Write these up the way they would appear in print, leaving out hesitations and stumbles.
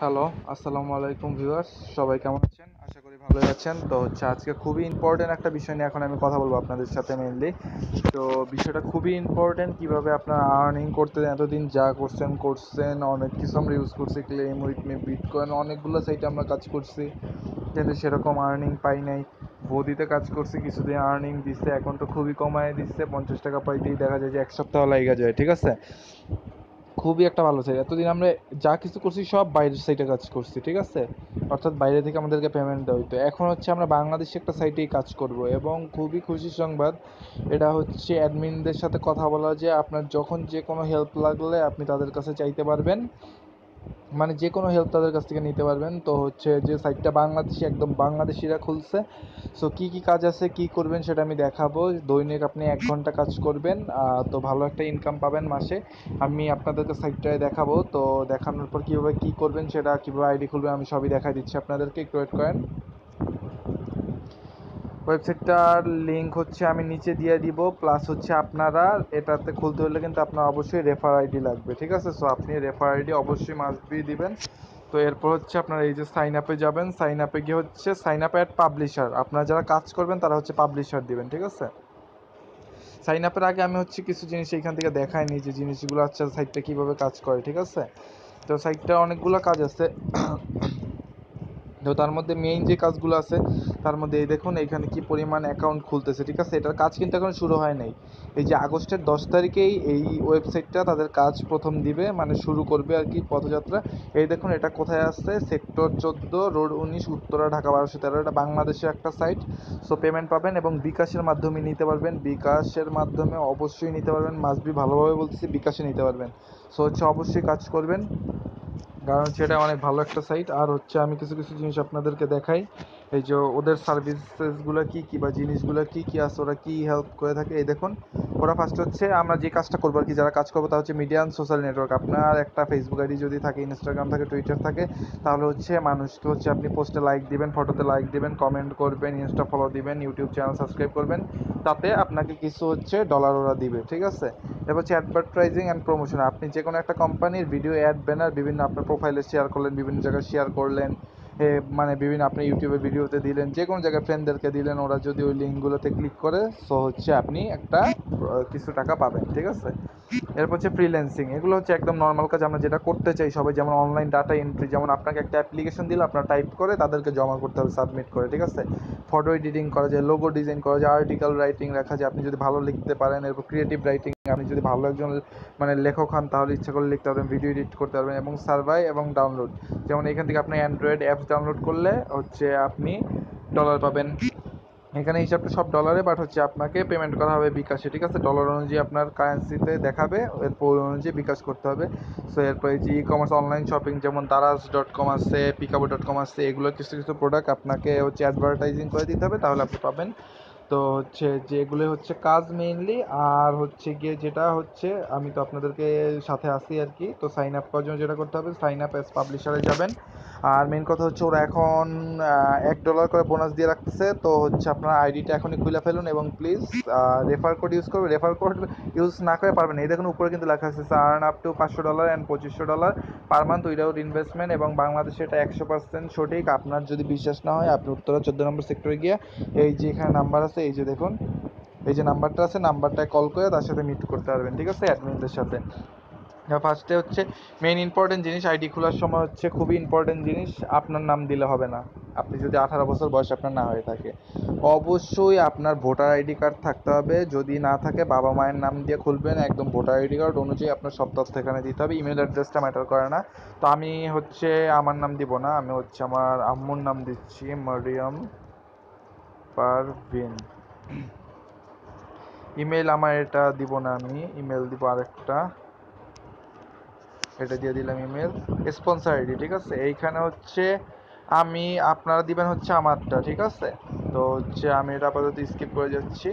Hello, আসসালামু আলাইকুম viewers. সবাই কেমন আছেন? আশা করি ভালোই আছেন। তো আজকে খুবই ইম্পর্টেন্ট একটা বিষয় নিয়ে এখন আমি কথা বলবো আপনাদের সাথে মেইনলি। তো বিষয়টা খুবই ইম্পর্টেন্ট, কিভাবে আপনারা আর্নিং করতে এতদিন যা করছেন অনেক কিছু আমরা ইউজ করছি, ক্লেম উইথ মি, বিটকয়েন, অনেকগুলো সাইটে আমরা কাজ করছি, কিন্তু সেরকম আর্নিং পাই নাই। বদিতে কাজ করছি, কিছুদিন আর্নিং দিচ্ছে, এখন তো খুবই কমায় দিচ্ছে, 50 টাকা পাইতেই দেখা যায় যে এক সপ্তাহ লাগা যায়, ঠিক আছে? খুবই একটা ভালো সাইট। এতদিন আমরা যা কিছু করছি সব বাইরের সাইটে কাজ করছি, ঠিক আছে? অর্থাৎ বাইরে থেকে আমাদেরকে পেমেন্ট দেওয়া হইতো। এখন হচ্ছে আমরা বাংলাদেশে একটা সাইটেই কাজ করব, এবং খুবই খুশির সংবাদ এটা হচ্ছে, অ্যাডমিনদের সাথে কথা বলা যে আপনার যখন যে কোনো হেল্প লাগলে আপনি তাদের কাছে চাইতে পারবেন, মানে যে কোনো হেল্প তাদের কাছ থেকে নিতে পারবেন। তো হচ্ছে যে সাইটটা বাংলাদেশি, একদম বাংলাদেশিরা খুলছে। সো কী কী কাজ আছে, কী করবেন সেটা আমি দেখাবো। দৈনিক আপনি 1 ঘন্টা কাজ করবেন, তো ভালো একটা ইনকাম পাবেন মাসে। আমি আপনাদেরকে সাইটটায় দেখাবো। তো দেখানোর পর কীভাবে কী করবেন, সেটা কীভাবে আইডি খুলবেন আমি সবই দেখাই দিচ্ছি আপনাদেরকে, একটু ওয়েট করেন। ওয়েবসাইটটার লিঙ্ক হচ্ছে আমি নিচে দিয়ে দিব, প্লাস হচ্ছে আপনারা এটাতে খুলতে হলে কিন্তু আপনার অবশ্যই রেফার আইডি লাগবে, ঠিক আছে? সো আপনি রেফার আইডি অবশ্যই মাস্ট বি দিবেন। তো এরপর হচ্ছে আপনারা এই যে সাইন আপে যাবেন, সাইন আপে গিয়ে হচ্ছে সাইন আপ অ্যাট পাবলিশার, আপনারা যারা কাজ করবেন তারা হচ্ছে পাবলিশার দিবেন, ঠিক আছে? সাইন আপের আগে আমি হচ্ছে কিছু জিনিস এইখান থেকে দেখাইনি, যে জিনিসগুলো হচ্ছে সাইটটা কীভাবে কাজ করে, ঠিক আছে? তো সাইটটা অনেকগুলো কাজ আছে। তো তার মধ্যে মেইন যে কাজগুলো আছে তার মধ্যে এই দেখুন এখানে কি পরিমাণ অ্যাকাউন্ট খুলতেছে, ঠিক আছে? এটার কাজ কিন্তু এখন শুরু হয় নাই। এই যে আগস্টের 10 তারিখেই এই ওয়েবসাইটটা তাদের কাজ প্রথম দিবে, মানে শুরু করবে আর কি পথযাত্রা। এই দেখুন এটা কোথায় আসছে, সেক্টর 14, রোড 19, উত্তরা, ঢাকা 1213। এটা বাংলাদেশের একটা সাইট। সো পেমেন্ট পাবেন এবং বিকাশের মাধ্যমে নিতে পারবেন। বিকাশের মাধ্যমে অবশ্যই নিতে পারবেন, মাস্ট বি, ভালোভাবে বলতেছি, বিকাশে নিতে পারবেন। সো হচ্ছে অবশ্যই কাজ করবেন, কারণ সেটা অনেক ভালো একটা সাইট। আর হচ্ছে আমি কিছু কিছু জিনিস আপনাদেরকে দেখাই, এই যে ওদের সার্ভিসেসগুলো কী কী বা জিনিসগুলো কী কী আছে, ওরা কী হেল্প করে থাকে। এই দেখুন, ওরা ফার্স্ট হচ্ছে আমরা যে কাজটা করবো আর কি, যারা কাজ করবো তা হচ্ছে মিডিয়া অ্যান্ড সোশ্যাল নেটওয়ার্ক। আপনার একটা ফেসবুক আইডি যদি থাকে, ইনস্টাগ্রাম থাকে, টুইটার থাকে, তাহলে হচ্ছে মানুষকে হচ্ছে আপনি পোস্টে লাইক দিবেন, ফটোতে লাইক দিবেন, কমেন্ট করবেন, ইনস্টা ফলো দিবেন, ইউটিউব চ্যানেল সাবস্ক্রাইব করবেন, তাতে আপনাকে কিছু হচ্ছে ডলার ওরা দিবে, ঠিক আছে? এবার হচ্ছে অ্যাডভার্টাইজিং অ্যান্ড প্রমোশন। আপনি যে কোনো একটা কোম্পানির ভিডিও, অ্যাড, ব্যানার বিভিন্ন আপনার প্রোফাইলে শেয়ার করলেন, বিভিন্ন জায়গায় শেয়ার করলেন, মানে বিভিন্ন আপনি ইউটিউবে ভিডিওতে দিলেন, যে কোনো জায়গায় ফ্রেন্ডদেরকে দিলেন, ওরা যদি ওই লিঙ্কগুলোতে ক্লিক করে, সো হচ্ছে আপনি একটা কিছু টাকা পাবেন, ঠিক আছে? এরপর হচ্ছে ফ্রিল্যান্সিং। এগুলো হচ্ছে একদম নর্মাল কাজ, আমরা যেটা করতে চাই সবাই, যেমন অনলাইন ডাটা এন্ট্রি, যেমন আপনাকে একটা অ্যাপ্লিকেশন দিলে আপনার টাইপ করে তাদেরকে জমা করতে হবে, সাবমিট করে, ঠিক আছে? ফটো এডিটিং করা যায়, লোগো ডিজাইন করা যায়, আর্টিকেল রাইটিং রাখা যায়, আপনি যদি ভালো লিখতে পারেন। এরপর ক্রিয়েটিভ রাইটিং, আপনি যদি ভালো একজন মানে লেখক হন তাহলে ইচ্ছা করলে লিখতে পারবেন, ভিডিও এডিট করতে পারবেন। এবং সার্ভাই এবং ডাউনলোড, যেমন এখান থেকে আপনি অ্যান্ড্রয়েড অ্যাপস ডাউনলোড করলে হচ্ছে আপনি ডলার পাবেন। এখানে হিসাবটা সব ডলারে, বাট হচ্ছে আপনাকে পেমেন্ট করা হবে বিকাশে, ঠিক আছে? ডলার অনুযায়ী আপনার কারেন্সিতে দেখাবে, এরপর অনুযায়ী বিকাশ করতে হবে। সো এরপর এই যে ই কমার্স, অনলাইন শপিং, যেমন দারাজ.com আছে, পিকাবো.com আছে, এগুলো কিছু কিছু প্রোডাক্ট আপনাকে হচ্ছে অ্যাডভার্টাইজিং করে দিতে হবে, তাহলে আপনি পাবেন। তো হচ্ছে যেগুলো হচ্ছে কাজ মেইনলি। আর হচ্ছে গিয়ে যেটা হচ্ছে, আমি তো আপনাদেরকে সাথে আসি আর কি। তো সাইন আপ করার জন্য যেটা করতে হবে, সাইন আপ অ্যাজ পাবলিশারে যাবেন। আর মেইন কথা হচ্ছে ওরা এখন $1 করে বোনাস দিয়ে রাখতেছে। তো হচ্ছে আপনার আইডিটা এখনই খুলে ফেলুন, এবং প্লিজ রেফার কোড ইউজ করবে। রেফার কোড ইউজ না করে পারবেন, এই দেখুন উপরে কিন্তু লেখা আছে earn up to $500 and $2500 per month without investment. এবং বাংলাদেশে এটা 100% সঠিক। আপনার যদি বিশ্বাস না হয়, আপনি উত্তরা 14 নম্বর সেক্টরে গিয়ে এই যে এখানে নাম্বার আছে, এই যে দেখুন, এই যে নাম্বারটা আছে, নাম্বারটায় কল করে তার সাথে মিট করতে পারবেন, ঠিক আছে? অ্যাডমিনদের সাথে। ফার্স্টে হচ্ছে মেইন ইম্পর্টেন্ট জিনিস, আইডি খোলার সময় হচ্ছে খুবই ইম্পর্টেন্ট জিনিস, আপনার নাম দিলে হবে না। আপনি যদি 18 বছর বয়স আপনার না হয়ে থাকে, অবশ্যই আপনার ভোটার আইডি কার্ড থাকতে হবে। যদি না থাকে, বাবা মায়ের নাম দিয়ে খুলবেন, একদম ভোটার আইডি কার্ড অনুযায়ী আপনার সব তথ্য এখানে দিতে হবে। ইমেল অ্যাড্রেসটা ম্যাটার করে না। তো আমি হচ্ছে আমার নাম দিব না, আমি হচ্ছে আমার আম্মুর নাম দিচ্ছি, মারিয়াম পারভিন। ইমেল আমার এটা দিব না, আমি ইমেল দিব আরেকটা, এটা দিয়ে দিলাম ইমেল। স্পন্সর আইডি, ঠিক আছে? এইখানে হচ্ছে আমি, আপনারা দিবেন হচ্ছে আমারটা, ঠিক আছে? তো হচ্ছে আমি এটা আপাতত স্কিপ করে যাচ্ছি,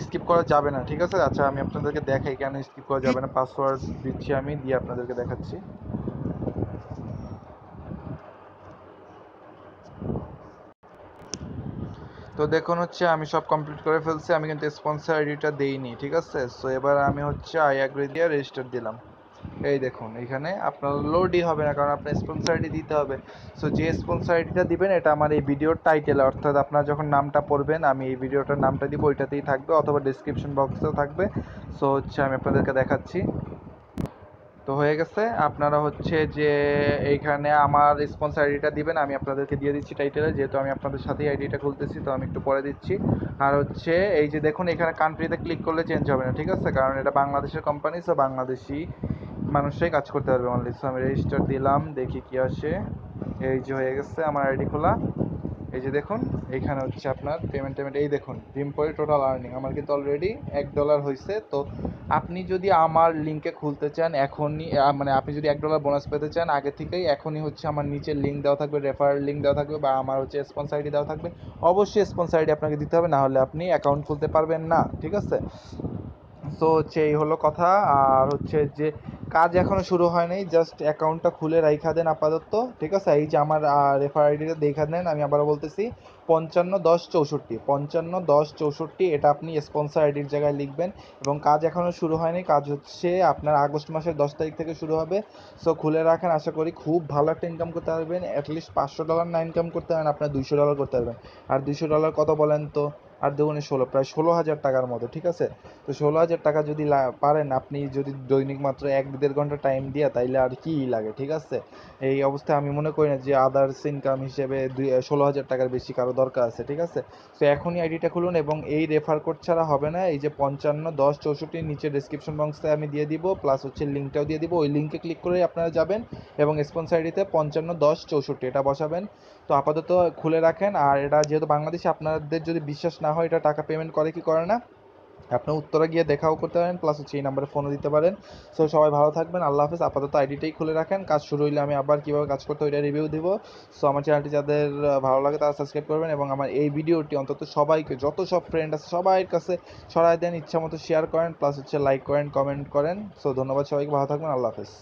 স্কিপ করা যাবে না, ঠিক আছে? আচ্ছা, আমি আপনাদেরকে দেখাই কেন স্কিপ করা যাবে না। পাসওয়ার্ড দিচ্ছি আমি, দিয়ে আপনাদেরকে দেখাচ্ছি। তো দেখুন হচ্ছে আমি সব কমপ্লিট করে ফেলছি, আমি কিন্তু স্পন্সর আইডিটা দেইনি, ঠিক আছে? সো এবার আমি হচ্ছে আই অ্যাগ্রি দিয়ে রেজিস্টার দিলাম। এই দেখুন এখানে আপনার লোডই হবে না, কারণ আপনার স্পন্সর আইডি দিতে হবে। সো যে স্পন্সর আইডিটা দিবেন এটা আমার এই ভিডিওর টাইটেলে, অর্থাৎ আপনারা যখন নামটা পড়বেন আমি এই ভিডিওটার নামটা দিব, ওইটাতেই থাকবে অথবা ডিসক্রিপশন বক্সেও থাকবে। সো হচ্ছে আমি আপনাদেরকে দেখাচ্ছি। তো হয়ে গেছে, আপনারা হচ্ছে যে এইখানে আমার স্পন্সর আইডিটা দিবেন, আমি আপনাদেরকে দিয়ে দিচ্ছি টাইটেলে, যেহেতু আমি আপনাদের সাথেই আইডিটা খুলতেছি তো আমি একটু পরে দিচ্ছি। আর হচ্ছে এই যে দেখুন এখানে কান্ট্রিতে ক্লিক করলে চেঞ্জ হবে না, ঠিক আছে, কারণ এটা বাংলাদেশের কোম্পানি, সো বাংলাদেশি মানুষরাই কাজ করতে পারবে অনলি। সো আমি রেজিস্টার দিলাম, দেখি কি আসে। এই যে হয়ে গেছে আমার আইডি খোলা। এই যে দেখুন এইখানে হচ্ছে আপনার পেমেন্ট এই দেখুন ড্রিম পরে টোটাল আর্নিং আমার কিন্তু অলরেডি $1 হয়েছে। তো আপনি যদি আমার লিঙ্কে খুলতে চান এখনই, মানে আপনি যদি $1 বোনাস পেতে চান আগে থেকেই, এখনই হচ্ছে আমার নিচে লিঙ্ক দেওয়া থাকবে, রেফারেল লিঙ্ক দেওয়া থাকবে, বা আমার হচ্ছে স্পন্সর আইডি দেওয়া থাকবে। অবশ্যই স্পন্সর আইডি আপনাকে দিতে হবে, না হলে আপনি অ্যাকাউন্ট খুলতে পারবেন না, ঠিক আছে। সো হচ্ছে এই হলো কথা। আর হচ্ছে যে কাজ এখনো শুরু হয় নাই, জাস্ট অ্যাকাউন্টটা খুলে রাইখা দেন আপাতত, ঠিক আছে। এই যে আমার রেফার আইডিটা দেখা দেন, আমি আবারও বলতেছি 551064, 551064, এটা আপনি স্পন্সর আইডির জায়গায় লিখবেন। এবং কাজ এখনো শুরু হয়নি, কাজ হচ্ছে আপনার আগস্ট মাসের 10 তারিখ থেকে শুরু হবে। সো খুলে রাখেন, আশা করি খুব ভালো একটা ইনকাম করতে পারবেন। অ্যাটলিস্ট $500 না ইনকাম করতে পারেন, আপনার $200 করতে পারবেন। আর $200 কত বলেন তো, আর দুগুণে 16, প্রায় 16,000 টাকার মতো, ঠিক আছে। তো 16,000 টাকা যদি পারেন আপনি, যদি দৈনিক মাত্র 1-1.5 ঘন্টা টাইম দিয়া, তাইলে আর কি লাগে, ঠিক আছে। এই অবস্থায় আমি মনে করি না যে আদার্স ইনকাম হিসেবে 16,000 টাকার বেশি কারো দরকার আছে, ঠিক আছে। তো এখনই আইডিটা খুলুন, এবং এই রেফার কোড ছাড়া হবে না। এই যে 551064 নিচে ডিসক্রিপশন বক্সে আমি দিয়ে দিব, প্লাস হচ্ছে লিঙ্কটাও দিয়ে দিব, ওই লিঙ্কে ক্লিক করেই আপনারা যাবেন এবং স্পন্সর আইডিতে 551064 এটা বসাবেন। তো আপাতত খুলে রাখেন। আর এটা যেহেতু বাংলাদেশে, আপনাদের যদি বিশ্বাস না হয় এটা টাকা পেমেন্ট করে কি করে না, আপনার উত্তরে গিয়ে দেখাও করতে পারেন, প্লাস হচ্ছে এই নাম্বারে ফোনও দিতে পারেন। সো সবাই ভালো থাকবেন, আল্লাহ হাফেজ। আপাতত আইডিটাই খুলে রাখেন, কাজ শুরু হইলে আমি আবার কীভাবে কাজ করতে ওইটা রিভিউ দিব। সো আমার চ্যানেলটি যাদের ভালো লাগে তারা সাবস্ক্রাইব করবেন, এবং আমার এই ভিডিওটি অন্তত সবাইকে, যত সব ফ্রেন্ড আছে সবার কাছে ছড়াই দেন, ইচ্ছা মতো শেয়ার করেন, প্লাস হচ্ছে লাইক করেন, কমেন্ট করেন। সো ধন্যবাদ সবাইকে, ভালো থাকবেন, আল্লাহ হাফেজ।